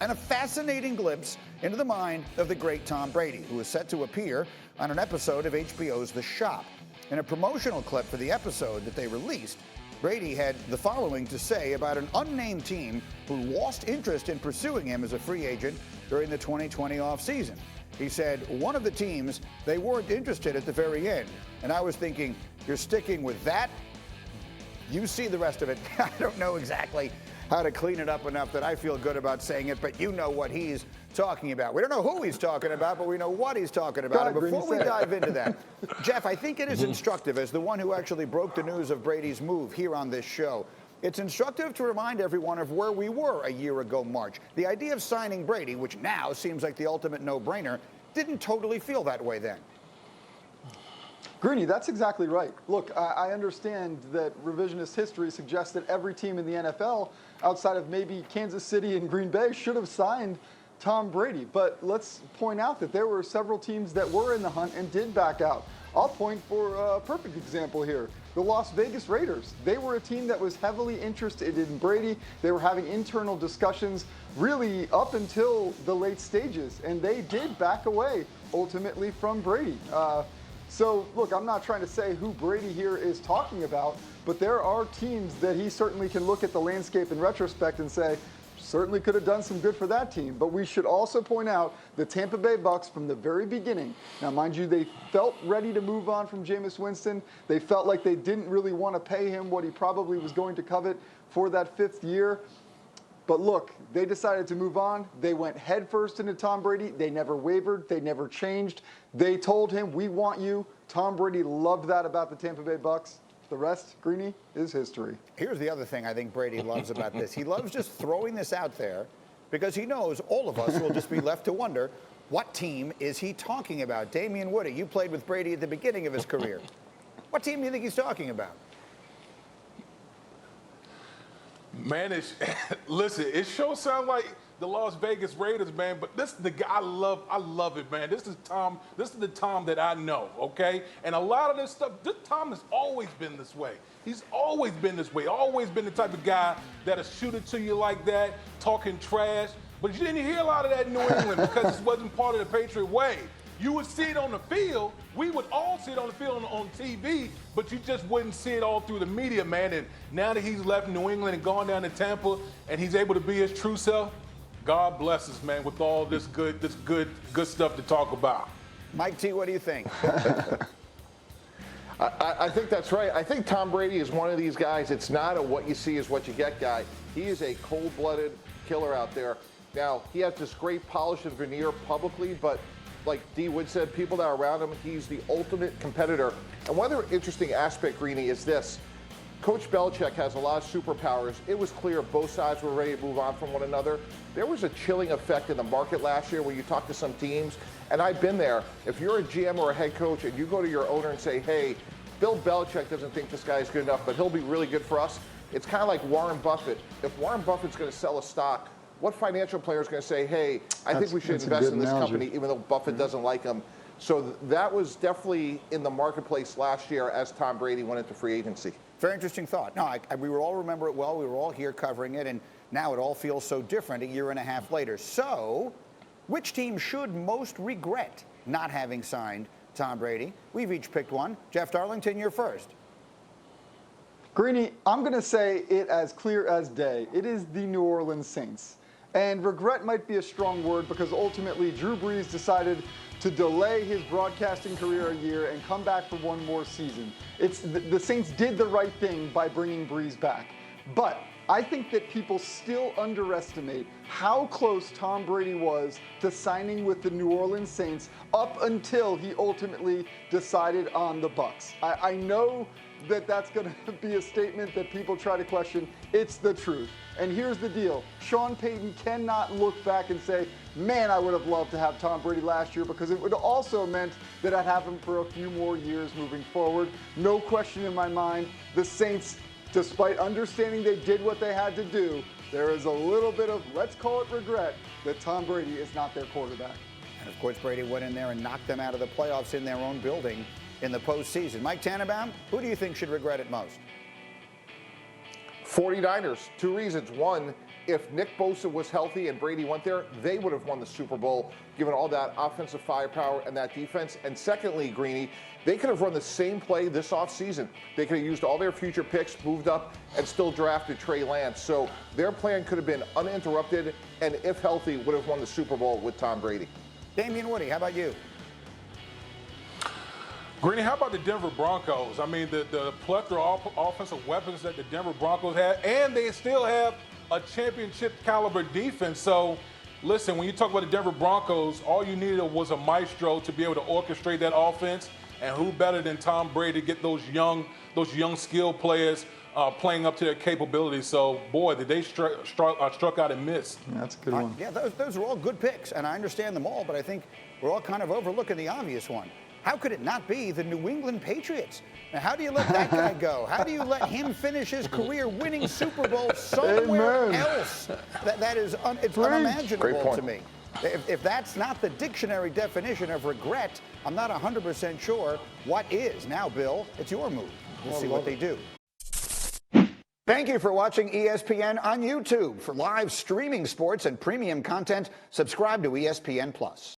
and a fascinating glimpse into the mind of the great Tom Brady, who is set to appear on an episode of HBO's The Shop. In a promotional clip for the episode that they released, Brady had the following to say about an unnamed team who lost interest in pursuing him as a free agent during the 2020 offseason. He said, one of the teams, they weren't interested at the very end. And I was thinking, you're sticking with that? You see the rest of it. I don't know exactly how to clean it up enough that I feel good about saying it, but you know what he's talking about. We don't know who he's talking about, but we know what he's talking about. And before we dive into that, Jeff, I think it is instructive, as the one who actually broke the news of Brady's move here on this show, it's instructive to remind everyone of where we were a year ago March. The idea of signing Brady, which now seems like the ultimate no-brainer, didn't totally feel that way then. Greeny, that's exactly right. Look, I understand that revisionist history suggests that every team in the NFL, outside of maybe Kansas City and Green Bay, should have signed Tom Brady. But let's point out that there were several teams that were in the hunt and did back out. I'll point for a perfect example here. The Las Vegas Raiders. They were a team that was heavily interested in Brady. They were having internal discussions really up until the late stages, and they did back away ultimately from Brady. So, look, I'm not trying to say who Brady here is talking about, but there are teams that he certainly can look at the landscape in retrospect and say, certainly could have done some good for that team. But we should also point out the Tampa Bay Bucs from the very beginning. Now, mind you, they felt ready to move on from Jameis Winston. They felt like they didn't really want to pay him what he probably was going to covet for that 5th year. But look, they decided to move on. They went headfirst into Tom Brady. They never wavered. They never changed. They told him, we want you. Tom Brady loved that about the Tampa Bay Bucs. The rest, Greeny, is history. Here's the other thing I think Brady loves about this. He loves just throwing this out there because he knows all of us will just be left to wonder, what team is he talking about? Damien Woody, you played with Brady at the beginning of his career. What team do you think he's talking about? Man, listen, it sure sounds like the Las Vegas Raiders, man, but this is the guy I love it, man. This is the Tom that I know, okay? And a lot of this stuff, this Tom has always been this way. He's always been this way, always been the type of guy that'll shoot it to you like that, talking trash. But you didn't hear a lot of that in New England because it wasn't part of the Patriot way. You would see it on the field. We would all see it on the field on TV, but you just wouldn't see it all through the media, man. And now that he's left New England and gone down to Tampa and he's able to be his true self, God bless us, man, with all this good stuff to talk about. Mike T, what do you think? I think that's right. I think Tom Brady is one of these guys. It's not a what you see is what you get guy. He is a cold-blooded killer out there. Now, he has this great polish and veneer publicly, but like D. Wood said, people that are around him, he's the ultimate competitor. And one other interesting aspect, Greeny, is this. Coach Belichick has a lot of superpowers. It was clear both sides were ready to move on from one another. There was a chilling effect in the market last year when you talk to some teams, and I've been there. If you're a GM or a head coach and you go to your owner and say, hey, Bill Belichick doesn't think this guy's good enough, but he'll be really good for us, it's kind of like Warren Buffett. If Warren Buffett's going to sell a stock, what financial player is going to say, hey, I think we should invest in this company, even though Buffett doesn't like him? So that was definitely in the marketplace last year as Tom Brady went into free agency. Very interesting thought. No, we will all remember it well. We were all here covering it, and now it all feels so different a year and a half later. So, which team should most regret not having signed Tom Brady? We've each picked one. Jeff Darlington, you're first. Greeny, I'm going to say it as clear as day. It is the New Orleans Saints. And regret might be a strong word because ultimately Drew Brees decided to delay his broadcasting career a year and come back for one more season. The Saints did the right thing by bringing Brees back. But I think that people still underestimate how close Tom Brady was to signing with the New Orleans Saints up until he ultimately decided on the Bucs. I know that that's going to be a statement that people try to question. It's the truth. And here's the deal. Sean Payton cannot look back and say, man, I would have loved to have Tom Brady last year, because it would also meant that I'd have him for a few more years moving forward. No question in my mind, the Saints, despite understanding they did what they had to do, there is a little bit of, let's call it regret, that Tom Brady is not their quarterback. And of course, Brady went in there and knocked them out of the playoffs in their own building in the postseason. Mike Tannenbaum, who do you think should regret it most? 49ers, two reasons. One, if Nick Bosa was healthy and Brady went there, they would have won the Super Bowl, given all that offensive firepower and that defense. And secondly, Greeny, they could have run the same play this offseason. They could have used all their future picks, moved up, and still drafted Trey Lance. So their plan could have been uninterrupted, and if healthy, would have won the Super Bowl with Tom Brady. Damien Woody, how about you? Greeny, how about the Denver Broncos? I mean, the plethora of offensive weapons that the Denver Broncos had, and they still have a championship caliber defense. So, listen, when you talk about the Denver Broncos, all you needed was a maestro to be able to orchestrate that offense. And who better than Tom Brady to get those young skilled players playing up to their capabilities? So, boy, did they struck out and missed. Yeah, that's a good one. Yeah, those are all good picks, and I understand them all, but I think we're all kind of overlooking the obvious one. How could it not be the New England Patriots? Now, how do you let that guy go? How do you let him finish his career winning Super Bowl somewhere else? That is it's unimaginable to me. If that's not the dictionary definition of regret, I'm not 100% sure what is. Now, Bill, it's your move. We'll see what they do. Thank you for watching ESPN on YouTube. For live streaming sports and premium content, subscribe to ESPN+.